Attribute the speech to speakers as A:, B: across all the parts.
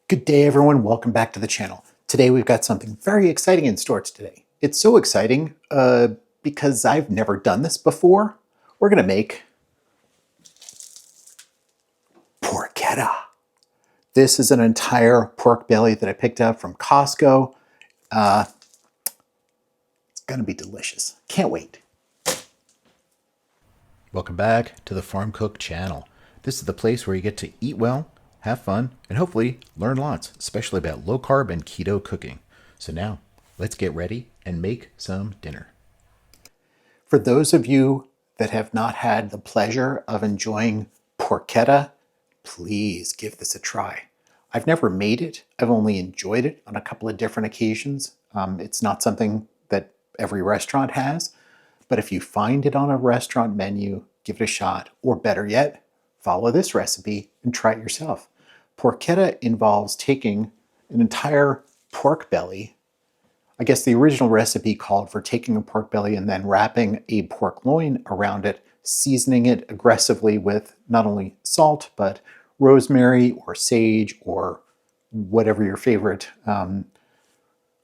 A: Good day, everyone. Welcome back to the channel. Today we've got something very exciting in store today. It's so exciting because I've never done this before. We're going to make porchetta. This is an entire pork belly that I picked up from Costco. It's going to be delicious. Can't wait. Welcome back to the Farm Cook channel. This is the place where you get to eat well, have fun, and hopefully learn lots, especially about low carb and keto cooking. So now, let's get ready and make some dinner. For those of you that have not had the pleasure of enjoying porchetta, please give this a try. I've never made it. I've only enjoyed it on a couple of different occasions. It's not something that every restaurant has, but if you find it on a restaurant menu, give it a shot, or better yet, follow this recipe and try it yourself. Porchetta involves taking an entire pork belly. I guess the original recipe called for taking a pork belly and then wrapping a pork loin around it, seasoning it aggressively with not only salt, but rosemary or sage or whatever your favorite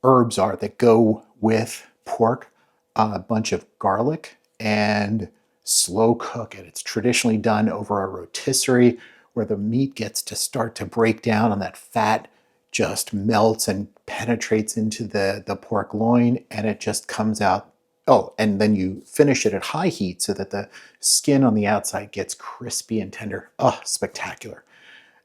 A: herbs are that go with pork, a bunch of garlic, and slow cook it. It's traditionally done over a rotisserie where the meat gets to start to break down and that fat just melts and penetrates into the pork loin, and it just comes out. Oh, and then you finish it at high heat so that the skin on the outside gets crispy and tender. Oh, spectacular.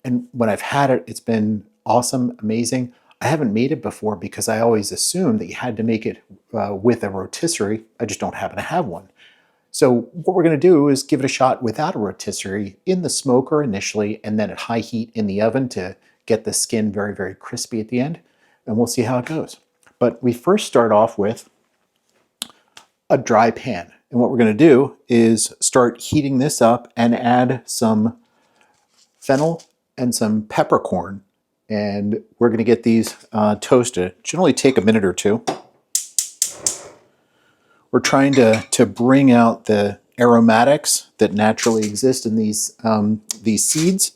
A: And when I've had it, it's been awesome, amazing. I haven't made it before because I always assumed that you had to make it with a rotisserie. I just don't happen to have one. So what we're going to do is give it a shot without a rotisserie in the smoker initially, and then at high heat in the oven to get the skin very, very crispy at the end. And we'll see how it goes. But we first start off with a dry pan. And what we're going to do is start heating this up and add some fennel and some peppercorn. And we're going to get these toasted. It should only take a minute or two. We're trying to bring out the aromatics that naturally exist in these seeds,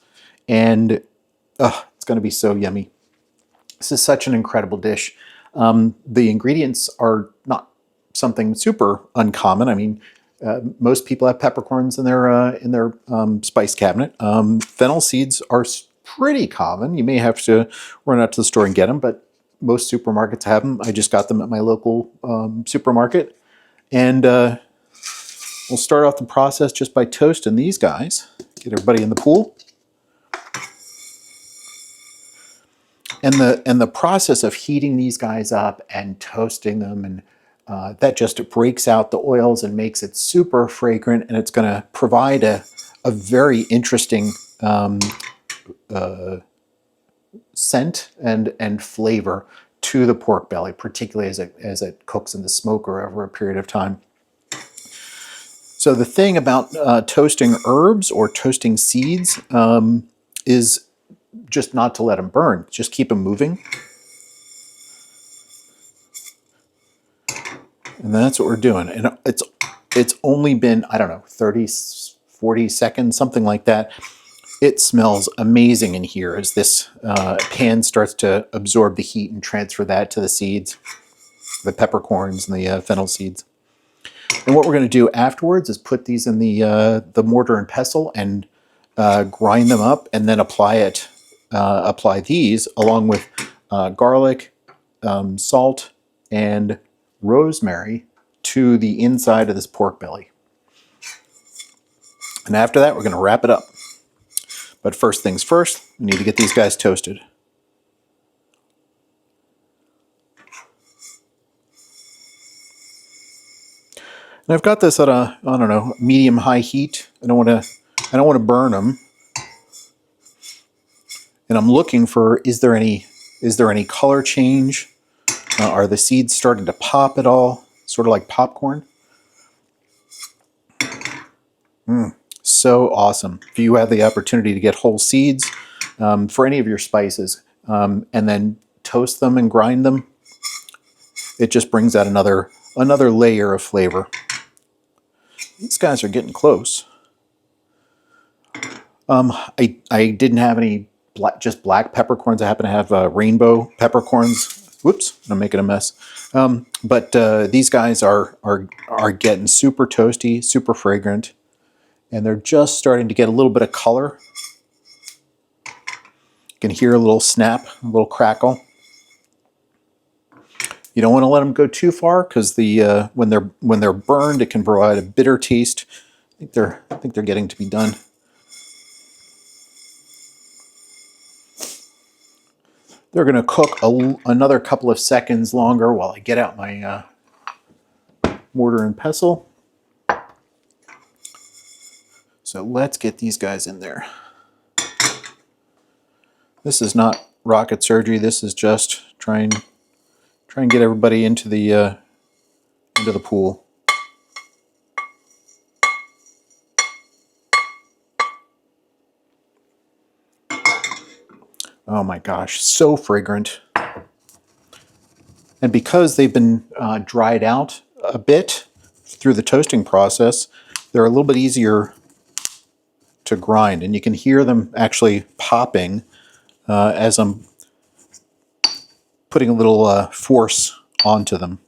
A: and it's going to be so yummy. This is such an incredible dish. The ingredients are not something super uncommon. I mean, most people have peppercorns in their spice cabinet. Fennel seeds are pretty common. You may have to run out to the store and get them, but most supermarkets have them. I just got them at my local supermarket. And we'll start off the process just by toasting these guys. Get everybody in the pool. And the process of heating these guys up and toasting them, and that just breaks out the oils and makes it super fragrant, and it's going to provide a very interesting scent and flavor to the pork belly, particularly as it cooks in the smoker over a period of time. So the thing about toasting herbs or toasting seeds is just not to let them burn. Just keep them moving. And that's what we're doing. And it's only been, I don't know, 30, 40 seconds, something like that. It smells amazing in here as this pan starts to absorb the heat and transfer that to the seeds, the peppercorns and the fennel seeds. And what we're going to do afterwards is put these in the mortar and pestle and grind them up, and then apply these along with garlic, salt, and rosemary to the inside of this pork belly. And after that, we're going to wrap it up. But first things first, we need to get these guys toasted. And I've got this at a, I don't know, medium-high heat. I don't want to burn them. And I'm looking for, is there any color change? Are the seeds starting to pop at all? Sort of like popcorn. So awesome. If you have the opportunity to get whole seeds for any of your spices and then toast them and grind them, it just brings out another layer of flavor. These guys are getting close. I didn't have any just black peppercorns. I happen to have rainbow peppercorns. Whoops, I'm making a mess. But these guys are getting super toasty, super fragrant, and they're just starting to get a little bit of color. You can hear a little snap, a little crackle. You don't want to let them go too far because the when they're burned, it can provide a bitter taste. I think they're getting to be done. They're going to cook another couple of seconds longer while I get out my mortar and pestle. So let's get these guys in there. This is not rocket surgery. This is just try and get everybody into the pool. Oh my gosh, so fragrant. And because they've been dried out a bit through the toasting process, they're a little bit easier to grind. And you can hear them actually popping as I'm putting a little force onto them.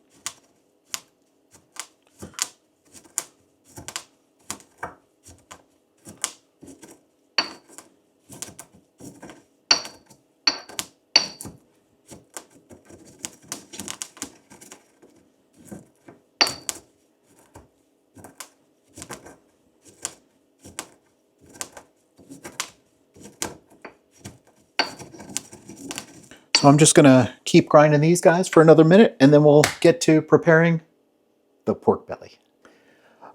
A: So I'm just going to keep grinding these guys for another minute, and then we'll get to preparing the pork belly.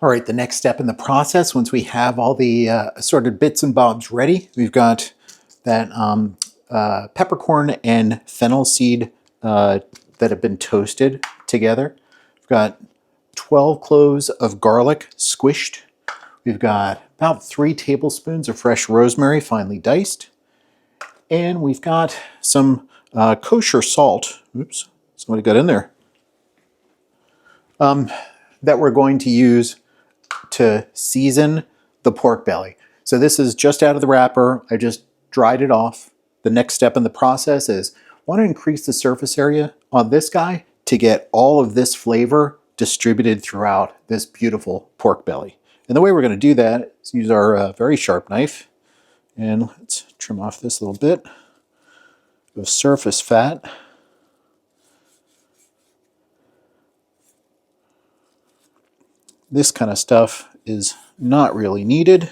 A: All right, the next step in the process, once we have all the assorted bits and bobs ready, we've got that peppercorn and fennel seed that have been toasted together. We've got 12 cloves of garlic squished. We've got about 3 tablespoons of fresh rosemary finely diced. And we've got some kosher salt. Oops, somebody got in there. That we're going to use to season the pork belly. So this is just out of the wrapper. I just dried it off. The next step in the process is I want to increase the surface area on this guy to get all of this flavor distributed throughout this beautiful pork belly. And the way we're going to do that is use our very sharp knife. And let's trim off this little bit of surface fat. This kind of stuff is not really needed.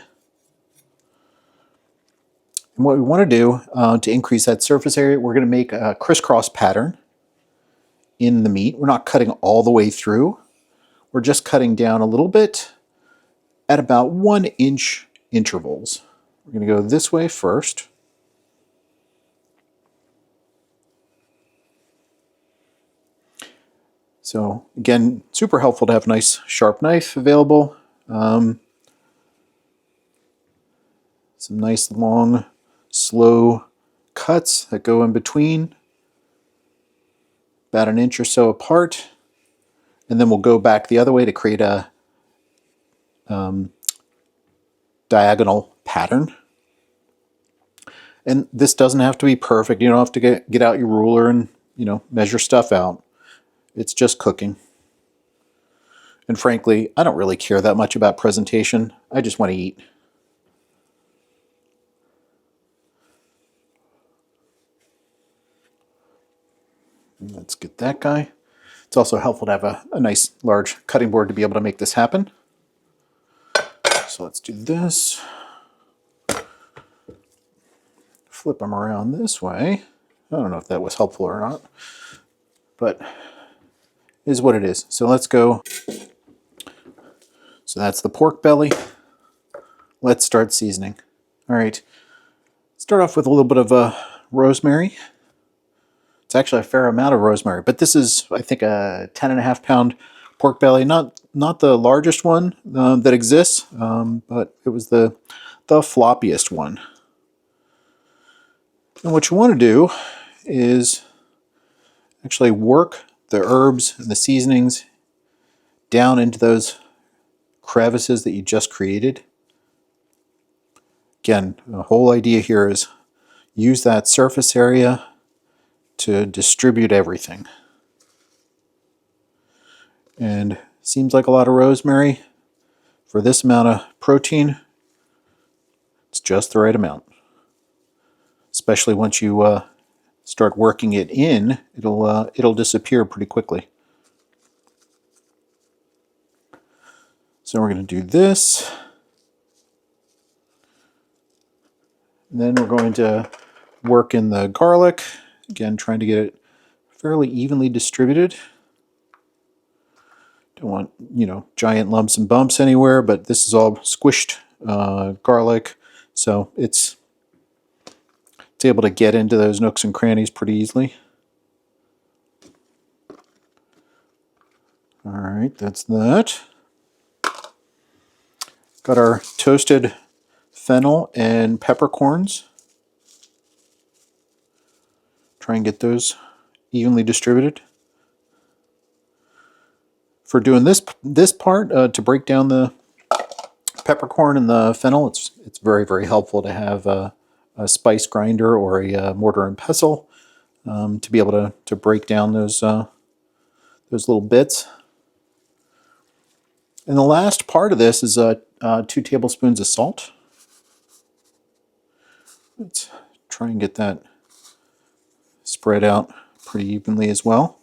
A: And what we want to do to increase that surface area, we're going to make a crisscross pattern in the meat. We're not cutting all the way through. We're just cutting down a little bit at about 1 inch intervals. We're going to go this way first. So again, super helpful to have a nice sharp knife available. Some nice long, slow cuts that go in between, about 1 inch or so apart. And then we'll go back the other way to create a diagonal pattern. And this doesn't have to be perfect. You don't have to get out your ruler and measure stuff out. It's just cooking. And frankly, I don't really care that much about presentation. I just want to eat. Let's get that guy. It's also helpful to have a nice large cutting board to be able to make this happen. So let's do this. Flip them around this way. I don't know if that was helpful or not, but it is what it is. So let's go. So that's the pork belly. Let's start seasoning. All right. Start off with a little bit of rosemary. It's actually a fair amount of rosemary, but this is, I think, a 10.5 pound pork belly. Not the largest one that exists, but it was the floppiest one. And what you want to do is actually work the herbs and the seasonings down into those crevices that you just created. Again, the whole idea here is use that surface area to distribute everything. And seems like a lot of rosemary. For this amount of protein, it's just the right amount. Especially once you start working it in, it'll disappear pretty quickly. So we're going to do this. And then we're going to work in the garlic. Again, trying to get it fairly evenly distributed. Don't want, giant lumps and bumps anywhere, but this is all squished garlic, so it's able to get into those nooks and crannies pretty easily. All right, that's that. Got our toasted fennel and peppercorns. Try and get those evenly distributed. For doing this part, to break down the peppercorn and the fennel, it's very, very helpful to have a spice grinder or a mortar and pestle to be able to break down those little bits. And the last part of this is 2 tablespoons of salt. Let's try and get that spread out pretty evenly as well.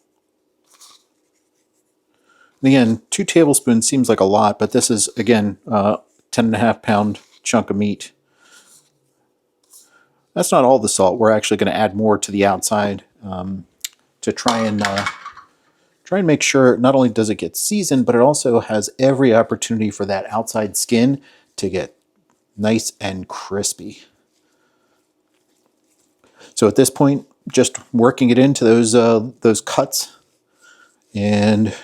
A: And again, 2 tablespoons seems like a lot, but this is, again, 10.5 pound chunk of meat. That's not all the salt. We're actually going to add more to the outside to try and make sure not only does it get seasoned, but it also has every opportunity for that outside skin to get nice and crispy. So at this point, just working it into those cuts and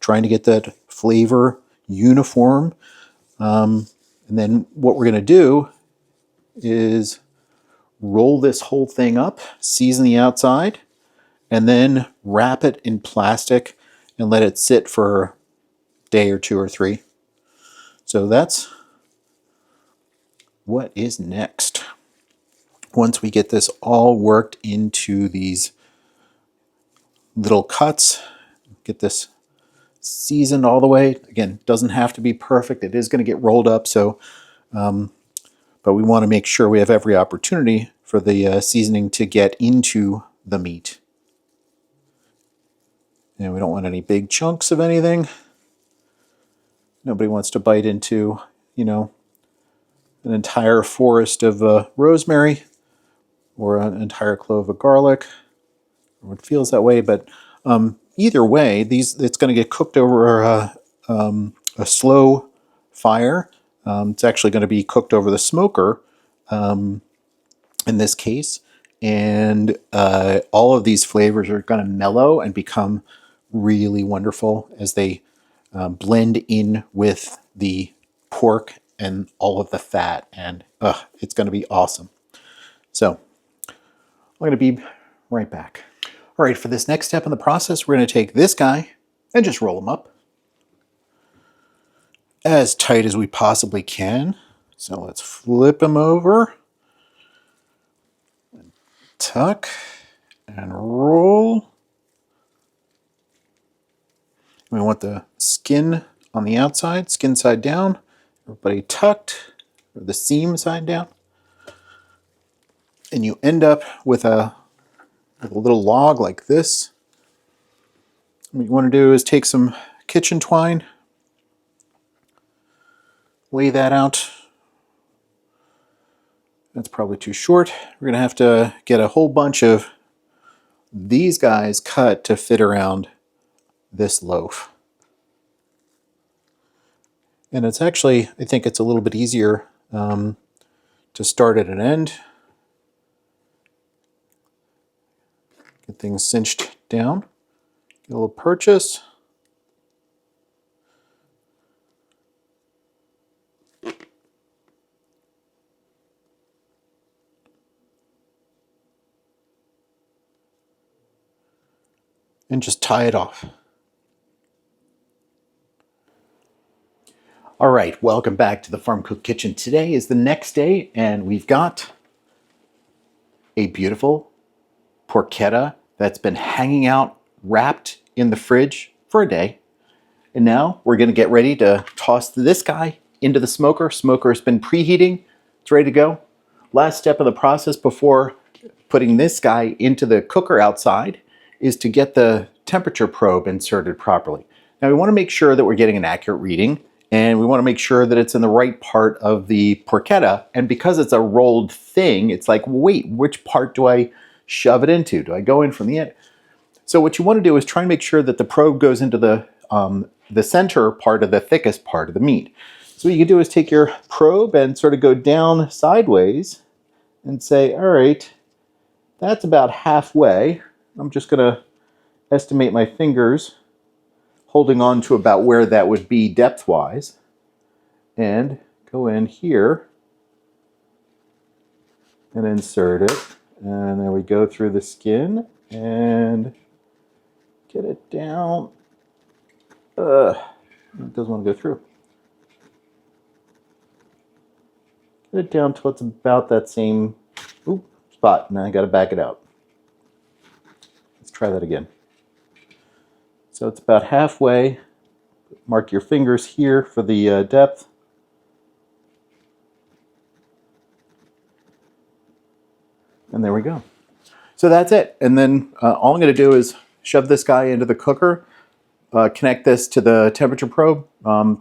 A: trying to get that flavor uniform. And then what we're going to do is roll this whole thing up, season the outside, and then wrap it in plastic and let it sit for a day or 2 or 3. So that's what is next. Once we get this all worked into these little cuts, get this seasoned all the way. Again, doesn't have to be perfect. It is going to get rolled up, so but we want to make sure we have every opportunity for the seasoning to get into the meat. And we don't want any big chunks of anything. Nobody wants to bite into, an entire forest of rosemary or an entire clove of garlic. It feels that way, but either way, it's going to get cooked over a slow fire. It's actually going to be cooked over the smoker in this case, and all of these flavors are going to mellow and become really wonderful as they blend in with the pork and all of the fat, and it's going to be awesome. So I'm going to be right back. All right, for this next step in the process, we're going to take this guy and just roll him up as tight as we possibly can. So let's flip him over, tuck, and roll. We want the skin on the outside, skin side down, everybody tucked, or the seam side down. And you end up with a little log like this. What you want to do is take some kitchen twine, lay that out. That's probably too short. We're going to have to get a whole bunch of these guys cut to fit around this loaf. And it's actually, I think it's a little bit easier to start at an end. Get things cinched down. Get a little purchase. And just tie it off. All right, welcome back to the Farm Cook Kitchen. Today is the next day, and we've got a beautiful porchetta that's been hanging out wrapped in the fridge for a day. And now we're going to get ready to toss this guy into the smoker. Smoker has been preheating. It's ready to go. Last step of the process before putting this guy into the cooker outside is to get the temperature probe inserted properly. Now we want to make sure that we're getting an accurate reading, and we want to make sure that it's in the right part of the porchetta. And because it's a rolled thing, it's like, wait, which part do I shove it into? Do I go in from the end? So what you want to do is try and make sure that the probe goes into the center part of the thickest part of the meat. So what you can do is take your probe and sort of go down sideways and say, all right, that's about halfway. I'm just going to estimate my fingers, holding on to about where that would be depth-wise, and go in here and insert it. And there we go through the skin and get it down. It doesn't want to go through. Get it down till it's about that same spot. Now I got to back it out. Let's try that again. So it's about halfway. Mark your fingers here for the depth. And there we go. So that's it. And then all I'm going to do is shove this guy into the cooker, connect this to the temperature probe.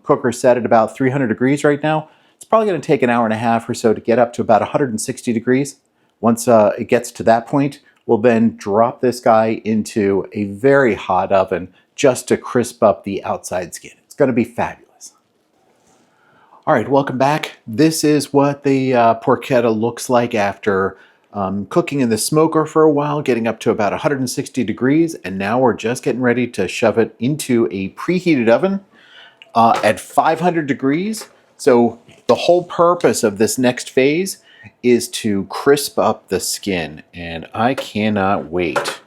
A: Cooker set at about 300 degrees right now. It's probably going to take an hour and a half or so to get up to about 160 degrees. Once it gets to that point, we'll then drop this guy into a very hot oven just to crisp up the outside skin. It's going to be fabulous. All right, welcome back. This is what the porchetta looks like after cooking in the smoker for a while, getting up to about 160 degrees, and now we're just getting ready to shove it into a preheated oven at 500 degrees. So the whole purpose of this next phase is to crisp up the skin, and I cannot wait.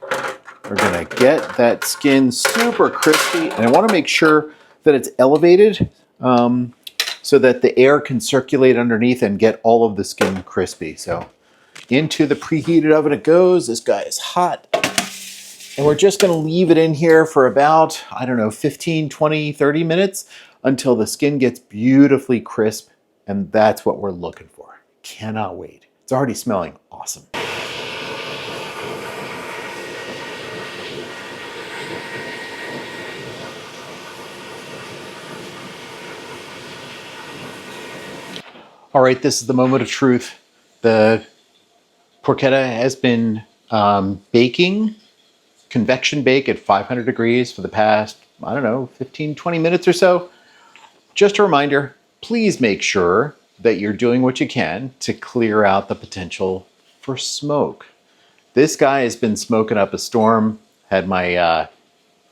A: We're gonna get that skin super crispy, and I wanna make sure that it's elevated so that the air can circulate underneath and get all of the skin crispy. So into the preheated oven it goes. This guy is hot. And we're just gonna leave it in here for about, I don't know, 15, 20, 30 minutes until the skin gets beautifully crisp. And that's what we're looking for. Cannot wait. It's already smelling awesome. All right, this is the moment of truth. The porchetta has been baking, convection bake at 500 degrees for the past, I don't know, 15, 20 minutes or so. Just a reminder, please make sure that you're doing what you can to clear out the potential for smoke. This guy has been smoking up a storm, had my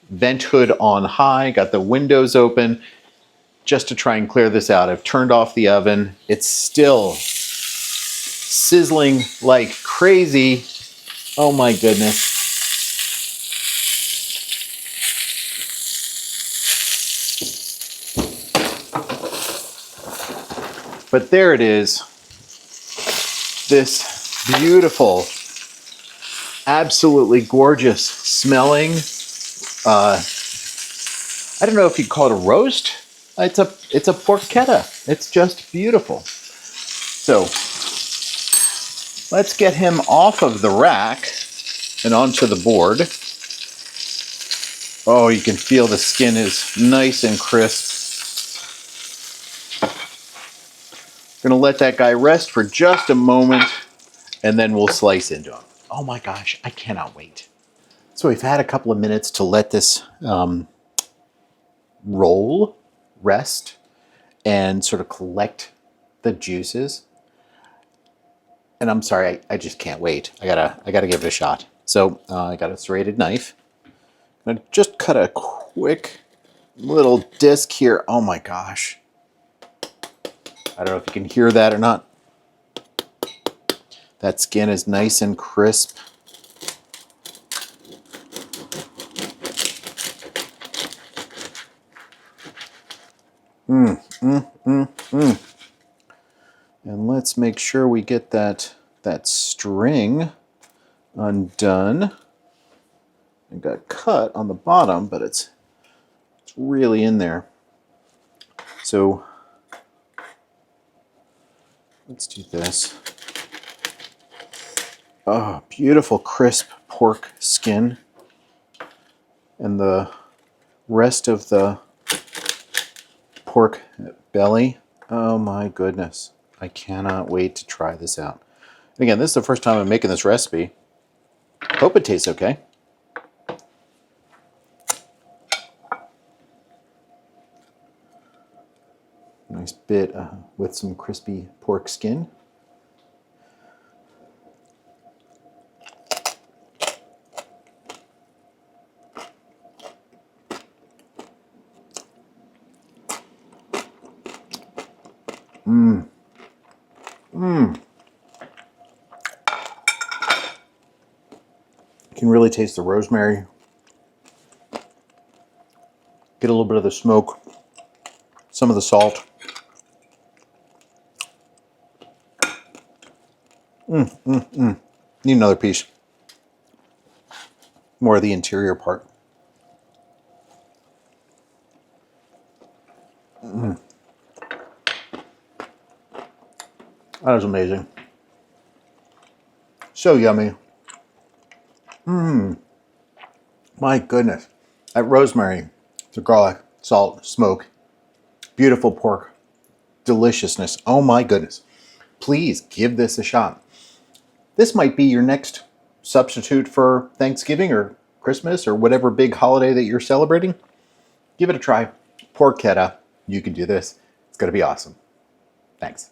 A: vent hood on high, got the windows open just to try and clear this out. I've turned off the oven. It's still sizzling like crazy. Oh my goodness. But there it is. This beautiful, absolutely gorgeous smelling, I don't know if you'd call it a roast. It's a porchetta. It's just beautiful. So let's get him off of the rack and onto the board. Oh, you can feel the skin is nice and crisp. Gonna let that guy rest for just a moment and then we'll slice into him. Oh my gosh, I cannot wait. So we've had a couple of minutes to let this roll, rest, and sort of collect the juices. And I'm sorry, I just can't wait. I gotta give it a shot. So I got a serrated knife. I'm gonna just cut a quick little disc here. Oh my gosh. I don't know if you can hear that or not. That skin is nice and crisp. And let's make sure we get that string undone. It got cut on the bottom, but it's really in there. So let's do this. Oh, beautiful crisp pork skin. And the rest of the pork belly. Oh my goodness. I cannot wait to try this out. Again, this is the first time I'm making this recipe. Hope it tastes okay. Nice bit with some crispy pork skin. You can really taste the rosemary. Get a little bit of the smoke, some of the salt. Need another piece. More of the interior part. That is amazing. So yummy. My goodness. That rosemary, the garlic, salt, smoke, beautiful pork, deliciousness. Oh my goodness. Please give this a shot. This might be your next substitute for Thanksgiving or Christmas or whatever big holiday that you're celebrating. Give it a try. Porchetta. You can do this. It's going to be awesome. Thanks.